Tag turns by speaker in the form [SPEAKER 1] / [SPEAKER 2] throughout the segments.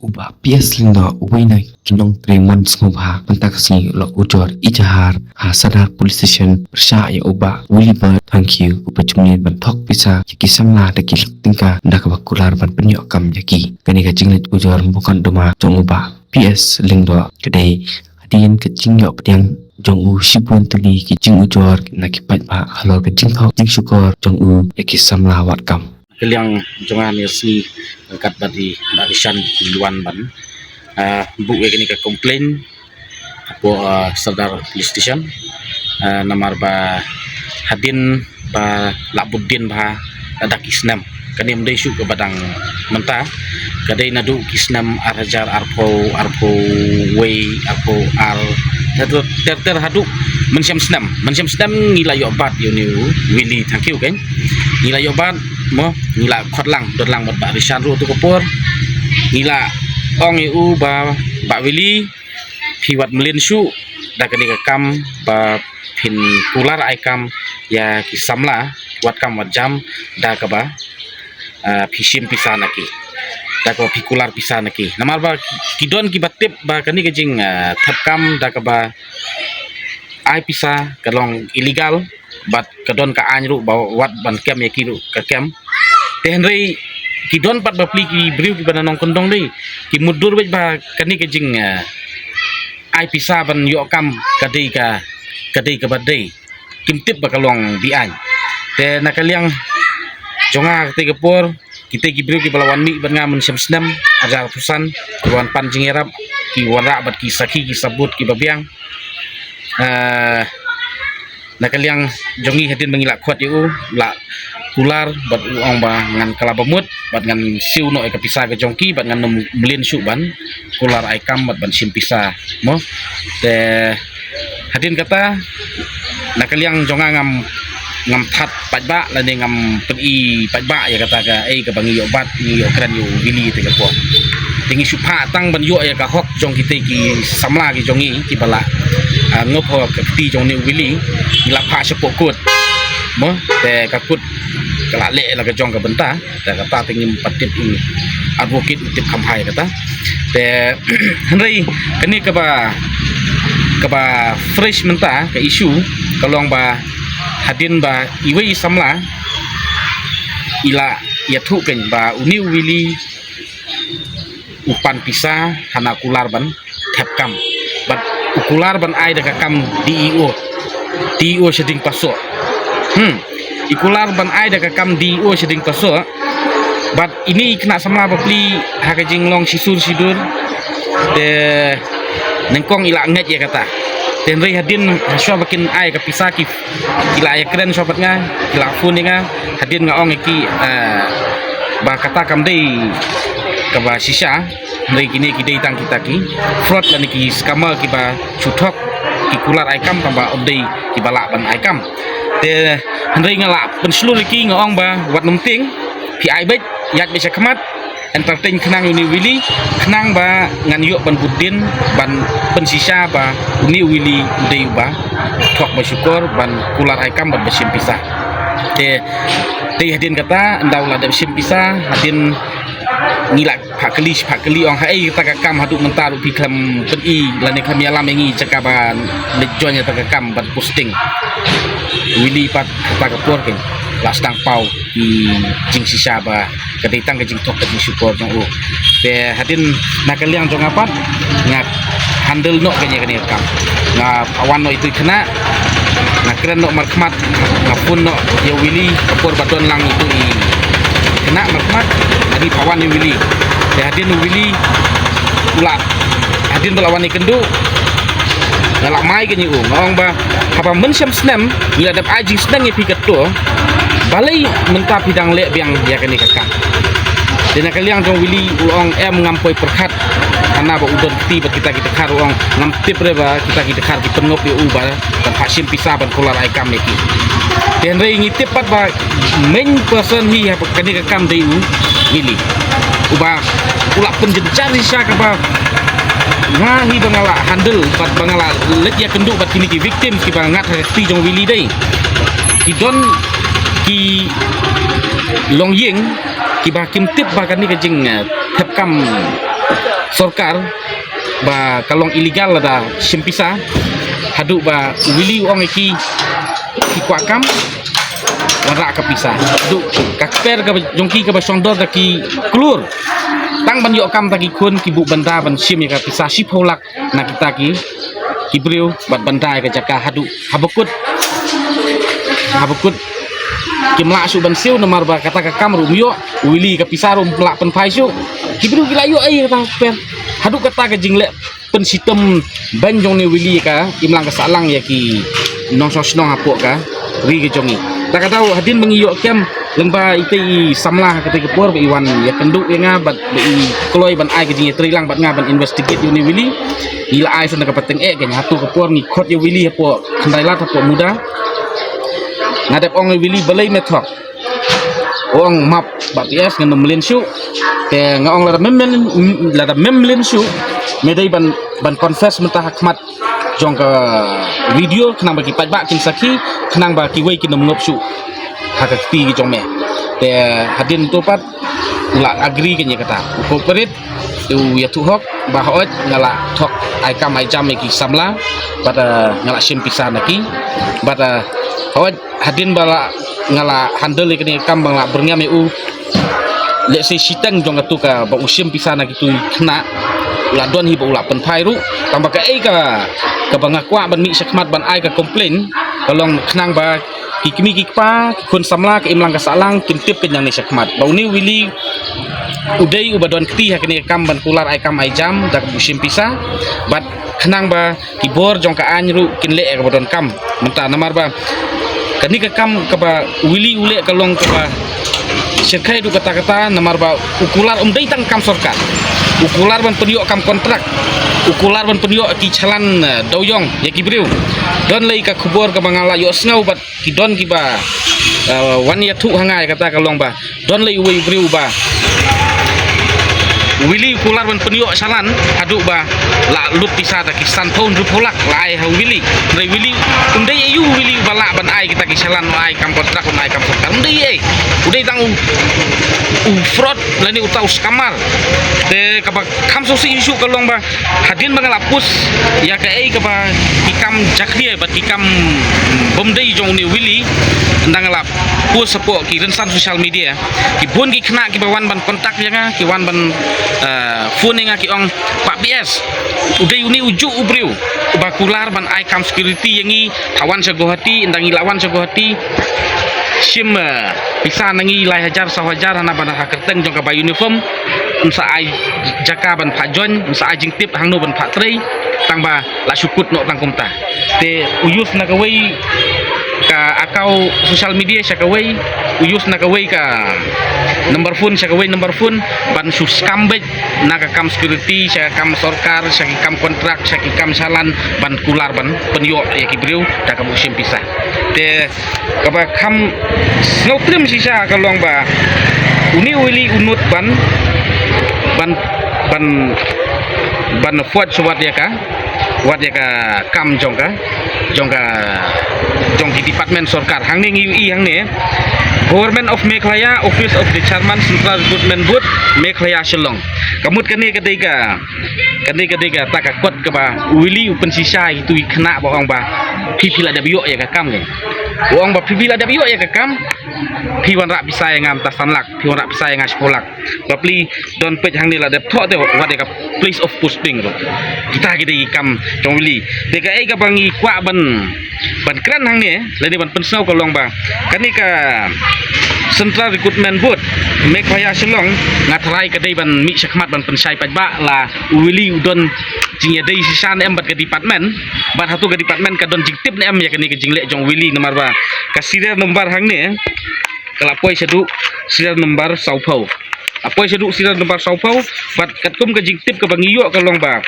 [SPEAKER 1] Ubah pias lindo uwinay kinong 3 months ngubha pantakasi lo ujor ijahar sadar police station bersya ya ubah William thank you upajumni bantok bisa yaki samla daki tingka ndakabakular ban penyok kam yaki kani kajinglet ujor bukan doma jong ubah pias lindo kedai adien kajingyo pedang jong u shibun tuli kijing ujor nakipat ba halor kajing thok jing syukur jong u yaki samla wat kam
[SPEAKER 2] kaliang jongan yasni kat badi barisan luan ban bu kini ke komplain apo sardar police station namar ba hadin ba labuddin ba ada kisnam kani mdai syu ke badang menta kadai nadu kisnam arajar arpo way arpo ar ter hadu mensyam snam ngila yo bat yo ni wili thank you kan ngila yo bat mo ngila khotlang dodlang bat barisan ru tu kopor ngila ong eu ba wili piwat melin syu da kani ka kam ba pin kular ai kam ya kisamla wat kam wat jam da ka ba pishim pisana ki da ka pikular pisana ki namar ba kidon ki batip ba kani kajing thapkam da ka ba ai pisa kalong illegal bat kadon ka anru ba wat ban kem ya kiru ka kem tenrei kidon pat ba pli ki briu ki bananong kondong dei ki mudur ba kani kajing ai pisa ban yo kam kadai ka badai kimtip ba kalong bian te nakaliang jonga ketika por kita gibriu ki balawan mi ban ngamun syamsnam ada tusan wan panjing erap ki wara bat ki saki ki sabut ki babiang nakaliang jongi hadin mengilak kuat yu la kular bat uang ba ngan kalabamut bat ngan siu no ka pisa ke jongki bat ngan melin syu ban kular ai kam bat ban sim pisa mo te hadin kata nakaliang jonga ngam that pajba la ne ngam pei pajba ya kata ka ka bangi yo bat ni yo kran yo bili te ko tingi supha tang ban yo ya ka hok jong kita ki samla ki jongi ki bala ngop ho ka ti jong ni bili la pha sepokut mo te ka kut kala le la ka jong ka benta te kata tingi patit advocate tip kamhai kata te henry kani ka ba fresh menta ka issue kalong ba hadin ba iwi samla ila yathu ken ba uni wili upan pisa hana kular ban thapkam bat ukular ban ai da kam dio seding paso ikular ban ai da kam dio seding paso bat ini kena samla bapli hakajing long sidur de nengkong ila nget ya kata tenrei hadin haswa bakin ai ka pisaki kila ya keren sobat nga kila phun nga hadin nga ong ki ba kata kam dei ka ba sisa ndai kini ki dei tang kita ki fraud lan ki scammer ki ba chuthok ki kular ai kam tamba odei ki bala ban ai kam te ndai nga la penslu ki nga ong ba wat numting pi ai bet yat bisa kemat entertain kenang uni wili kenang ba ngan yuk ban budin ban pensisa ba uni wili udai ba thok ba syukur ban kular aikam ban besim pisah te hadin kata ndau la besim pisah hadin ngilak pakeli ong hai kita kam haduk mentar pi klam peni lane kami alam engi cakaban lejonya takam ban posting wili pat kata kapur ken lastang pau di jing sisa ba kaditang ke jing tok ke syukur jong u te hadin nakaliang jong apat ngak handle no kanya kam nga awan no itu kena nakren no markmat ngapun no ya wili kapur badon lang itu kena markmat jadi pawan ni wili te hadin wili ula hadin lawan ikendu ngalak mai ke nyu ngong ba apa mensyam snam ila dap ajing snang ye pikat to balai menta pidang le biang ya kani kakak dena kaliang jong wili uong ngampoi perkat karena ba udon ti ba kita kar uong ngamptip re ba kita kar ki pengop ye uba dan hasim pisah ban kular ai kam neki den re ngitip pat ba main person hi ha kani kakam dei wili uba ula penjencar sisa ka ba ngahi bangala handle bat bangala let ya kenduk bat kini ki victim ki bangat ti jong wili dei ki don ki long ying kiba kim tip ba kan ni ka jing thep kam sarkar ba kalong illegal da simpisa hadu ba wili ong ki kwa kam wara ka pisa hadu ka per ka jongki ka ba songdor da ki klur tang ban yo kam ta ki kun ki bu banda ban sim ya ka pisa si pholak na kita ki breu bat bandai ka jaka hadu habakut kimla su ban siu nomor ba kata ka kam rumyo wili ka pisarum pelak pen pai su kibru gila yo ai kata per hadu kata ka jingle pen sistem banjong ni wili ka imlang ka salang ya ki nong sosnong apok ka ri ke jongi tak kata hadin mengiyo kem lengba ite samlah kata ke por iwan ya kenduk ya nga bat i kloi ban ai ke jingi trilang bat nga ban investigate yo ni wili ila ai sun ka pateng ke hatu ke por ni khot yo wili apok khandai lat apok muda ngadep ong wili balai methok ong map bak yes ngam melin su te ngaong la memlin su medai ban confess mentah hikmat jong ka video kenang bagi pajak kin saki kenang bagi wei kin nomnop su hak pi ki jong me te hadin tu pat la agree kin kata corporate tu ya tu hok ba hot ngala thok ai kam ai jam ki samla pada ngala sim pisan ki pada hot hadin bala ngala handle kini kam bang la berngam eu let's say sitang jong atu ka ba usim pisana gitu kena la don hi ba ula pen phai ru tambah ka ai ka bang akwa ban mi sakmat ban ai ka komplain kalong kenang ba kikimi kikpa kun samla ka imlang ka salang kintip ke yang ni sakmat ba uni wili udai ubadon kti hakini kam ban kular ai kam ai jam dak usim pisa bat kenang ba kibor jong ka anyru kinle ka badon kam mentah namar ba kani ka kam ka ba wili ule kalong ka ba serkai du kata-kata namar ba ukular dai tang kam sarkar ukular ban pendiok kam kontrak ukular ban pendiok ki chalan doyong ya ki breu don lei ka khubor ka bangala yo snau bat ki don ki ba wan ya thu hangai kata kalong ba don lei wei breu ba wili ukular ban pendiok chalan hadu ba la lut pisa ta ki santhon ru pholak lai ha wili dai wili dai ayu wili bala ban ai kita ki chalan ai kam kontrak ai kam sarkar dai udai tang fraud lani utau skamar te kapa kam sosi isu kalong ba hadin bangala pus ya ka ai kapa ikam jakri ba ikam bomdai jong ni wili ndangala pus sepo ki rensan sosial media ki bon ki kena ki bawan ban kontak ya nga ki wan ban phone nga ki ong pak BS udai uni uju ubreu bakular ban ai kam security yangi tawan sagohati ndangi lawan sagohati sim bisa nangi lai hajar sahajar hana ban hakerteng jong ka ba uniform unsa ai jaka ban phajon unsa ai jingtip hangno ban phatrei tangba la sukut no tangkumta te uyus na kawai ka akau sosial media sa kawai uyus na kawai ka number phone sa kawai number phone ban suskambet na ka kam security sa kam sarkar sa kam kontrak sa kam salan ban kular ban penyo ya ki breu da ka musim pisah te kapa kam snoprim sisa kalong ba uni wili unut ban fuat suwat ya ka wat ya ka kam jong ki department sarkar hang ni UI hang ni Government of Meghalaya Office of the Chairman Central Recruitment Board Meghalaya Shillong kamut kani ketiga tak kot ke ba wili upen sisa itu kena ba ong ba pipila da biyo ya ka kam ni ong ba pipila da biyo ya ka kam piwan rak bisa yang ngam tasanlak piwan rak bisa yang ngaspolak bapli don pej hang ni la dep tho te wat ka place of posting kita kam jong wili deka ai ka bangi kwa ban kran hang ni lani ban pensau kalong ba kani ka Central Recruitment Board Meghalaya Shillong ngatrai kadai ban mi sakmat ban pensai pajba la wili udon jingya dei sisan em bat ke department bat hatu ke department ka don jingtip ne em ya kani ke jingle jong wili nomor ba ka serial nomor hang ni kelapoi sedu serial nomor saupau apoi sedu serial nomor saupau bat katkum ke jingtip ke bangiyo kalong ba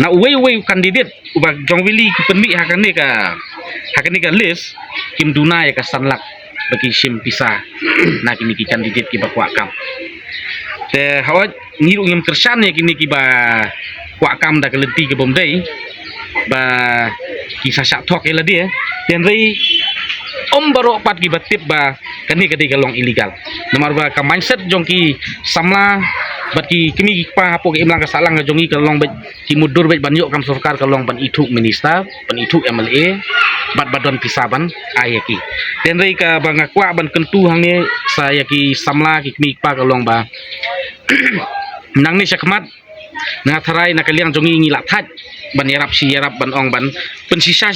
[SPEAKER 2] na uwei kandidat uba jong wili ki penmi hakani ka list kim duna ya ka sanlak bagi sim pisah na kini ki kandidat ki bakwa kam te hawat ngiru ngim kersan ya kini ki ba kwa kam da keleti ke bomdai ba ki sasak thok ela dia ten rei baro pat ki batip ba kani kadi kalong illegal namar ba ka mindset jong ki samla bat ki kimi pa hapo ki imlang ka salang jong ki kalong bet ki mudur bet banyo kam sarkar kalong ban ithuk minister ban ithuk MLA bat badon pisaban ayaki den rei ka bang kwa ban kentu hang ni saya ki samla ki kimi pa kalong ba nang ni syakmat na tharai na kaliang jongi ngilak that ban yarap si yarap ban ong ban pensisa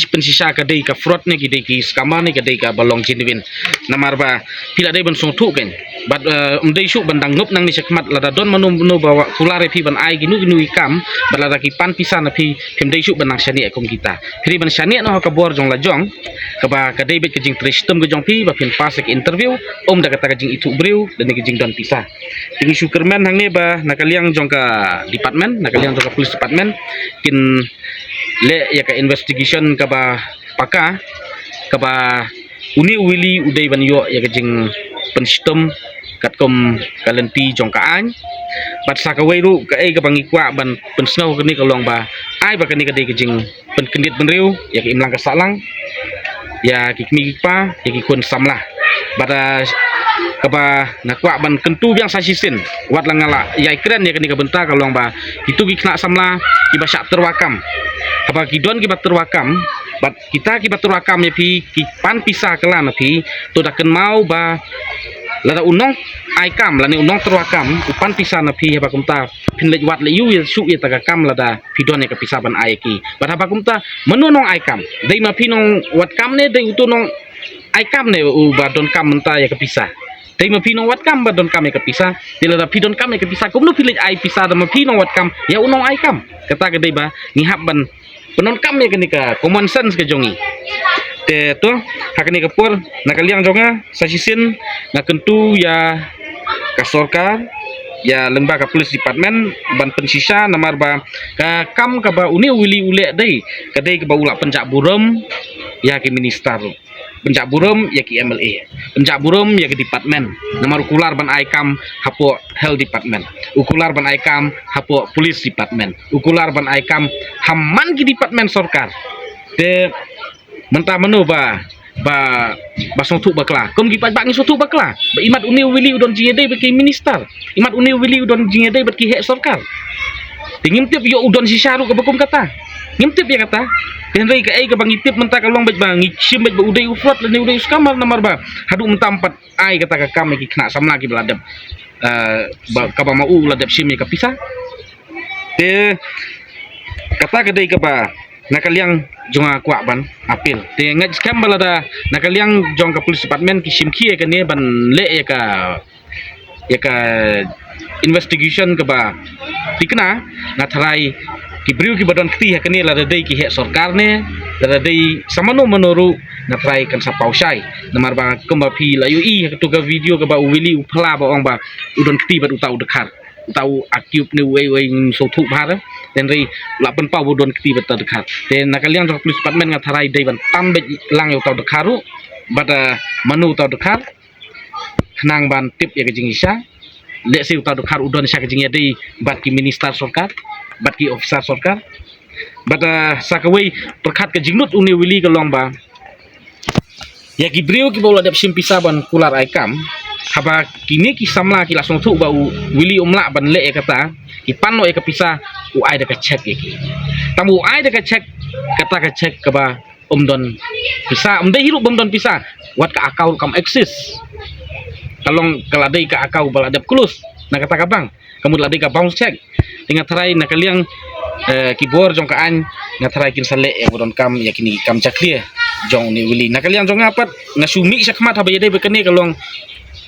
[SPEAKER 2] kadai ka fraud ni kadai ki scammer ni kadai ka balong genuine namar ba pila dai ban song thu ken bat umdai syuk ban dang nup nang ni syakmat lada don manu bawa kulare pi ban ai ginu ikam balada ki pan pisan na pi dai syuk ban nang syani akom kita pri ban syani no ka bor jong la jong ka ba kadai bet kejing tristem ke jong pi ba pin pas ke interview da kata kejing itu breu dan kejing don pisah tinggi syukurman hang ni ba nakaliang jong ka department nakaliang jong ka police department kin le ya ka investigation ka ba paka ka ba uni wili udai ban yo ya kejing penstem katkom kalenti jong ka an bat sa ka weiru ka ai ka bangikwa ban pensnau kini kalong ba ai ba kani kadai kejing penkendit benreu ya ka imlang ka salang ya kikmi pa ya kikun samlah bada kaba nakwa ban kentu biang sasisin wat langala ya ikren ya kini kabenta kalong ba itu kikna samla kibasyak terwakam apa kidon kibat terwakam bat kita kibat terwakam ya pi kipan pisah kelan pi tu dah ken mau ba lada unong aikam lani unong terwakam upan pisah na pi apa kumta pinlej wat le yu ya su ya tagakam lada pidon ya kepisah ban aiki bat apa kumta menunong aikam dei ma pinong wat kam ne dei utunong aikam ne u badon kam menta ya kepisah dei ma pinong wat kam badon kam ya kepisah dei lada pidon kam ya kepisah kumno pinlej ai pisah da ma pinong wat kam ya unong aikam kata ke dei ba ngihap ban penon kam ya kenika common sense ke jongi te to hakani kapur nakaliang jonga sasisin na kentu ya ka sorkar ya lembaga police department ban pensisa namar ba ka kam ka ba uni wili ule dai kadai ka ba ula penjak burum ya ki minister penjak burum ya ki MLA penjak burum ya ki department namar ukular ban aikam hapo health department ukular ban aikam hapo police department ukular ban aikam hamman ki department sorkar te mentah menu ba sotu bakla kom gi pak sotu bakla ba imat uni wili udon jingede beki minister imat uni wili udon jingede beki hek sorkar tingim tip yo udon sisaru ke bakum kata ngimtip ya kata dan rei ka ai ka bangitip mentah kalong bet bang ngicim bet udai ufrat lani udai uskamar namar ba hadu mentampat ai kata ka kam ki kena samla ki beladap ka ba mau ladap sim ka pisah te kata kedai ka ba nakaliang jonga kwa ban apil te ngaj scam balada nakaliang jong ka police department ki simki ka ne ban le ya ka investigation ka ba tikna na tharai ki briu ki badon kti ha kani la dei ki he sarkar ne la dei samano manoru na tharai kan sa pausai namar ba kamba pi la yu i ka tu ka video ka ba wili upla ba ong ba udon kti ba utau dekat utau akip ni wei so thu ba dan rei la pen pau bodon kti beta dekat dan nakaliang jong police department ngatharai dei ban tambet lang yo tau dekaru bada manu tau dekat nang ban tip ya kejing isa le si tau dekar udon sa kejing ya dei bat ki minister sarkar bat ki officer sarkar bada sakawei perkat kejing nut uni wili kalong ba ya ki brio ki bola dap simpisa ban kular aikam haba kini ki samla ki langsung tu ba wili umla ban le kata ki panno e kapisa u ai da ka check ki tamu ai da ka check kata ka check ka ba don pisa umde hirup don pisa wat ka akau kam exist kalong kaladai ka akau baladap kulus na kata ka bang kamu ladai ka bounce check tinga tharai na kaliang ki bor jong ka an na tharai kin sale e bodon kam ya kini kam chaklia jong ni wili na kaliang jong apat ngasumi sakmat haba yadai bekene kalong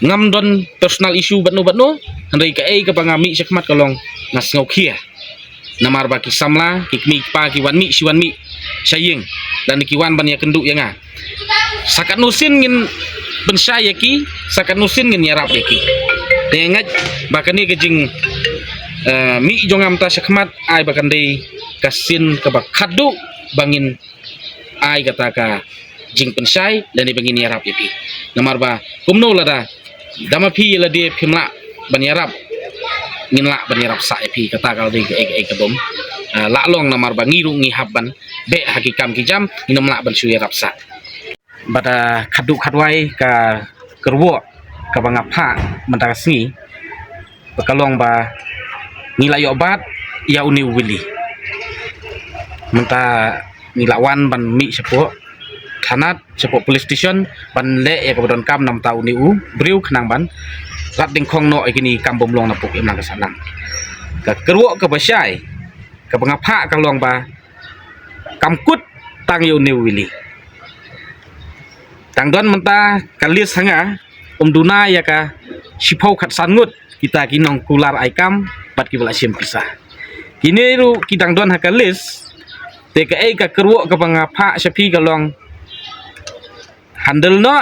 [SPEAKER 2] ngam don personal issue batno handai ka ai ka pangami sakmat kalong nas ngau khia namar ba ki samla ki mi pa ki wan mi si wan mi saying dan ki wan ban ya kenduk ya nga sakat nusin ngin bensaya ki sakat nusin ngin yarap ya ki tengat bakani kejing mi jongam ta sakmat ai bakandai kasin ka bakadu bangin ai kata ka jing pensai dan bangin yarap ya ki namar ba kumno lada dama pi la de pimla ban yarap nginla ban yarap sa pi kata kal de e kabom la long namar ba ngiru ngi habban be hakikam ki jam inom la ban su yarap sa bada khaduk khadwai ka kerwo ka bangapa mentarasi bekalong ba nilai obat ya uni wili menta nilawan ban mi sepo thanat sepo police station ban le ya kabadon kam 6 tahun ni u briu khnang ban rat ding khong no ikini kam bomlong na puk imlang kasanang ka kerwo ka basyai ka bangapa ka long ba kamkut tang yu ni wili tangdon menta kalis hanga duna ya ka sipau khat sangut kita kinong kular aikam bat ki bala sim pisah kini ru kidang don hakalis te ka ka kerwo ka bangapa sapi kalong handle no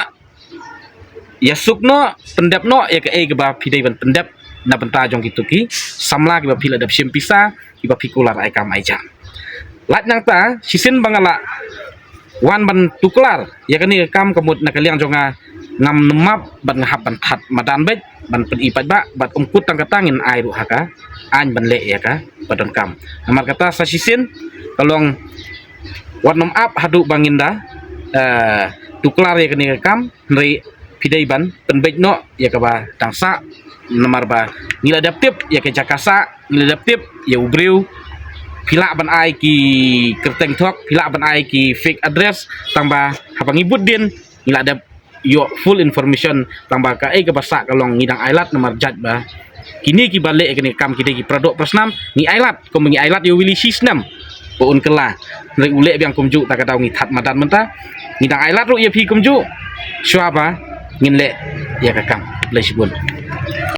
[SPEAKER 2] yasuk no pendap no ya ka ba pidai ban pendap na benta jong gitu ki samla ki ba pila dap sim pisah ki ba pikular aikam aijam lat nang ta sisin bangala wan ban tuklar ya kani kam kamut na kaliang jonga ngam nemap ban ngahap ban that madan bet ban pen ipat ba bat umkut tang katangin ai ru haka an ban le ya ka badon kam namar kata sa sisin kalong wan nom ap hadu banginda tuklar ya kani kam nri pidai ban pen bet no ya ka ba tangsa namar ba nila daptip ya ke jakasa nila daptip ya ubriu pila ban ai ki kerteng thok pila ban ai ki fake address tamba habang ibut din nila ada yo full information tamba ka ke basa kalong ngidang ailat nomor jat ba kini ki balik kini kam kini ki produk persnam ni ailat ko mengi ailat yo wili sistem poun kela nrek ulek biang kumju ta kadau ngi that madan menta ngidang ailat ru ye pi kumju syaba ngin le ya kakam le sibun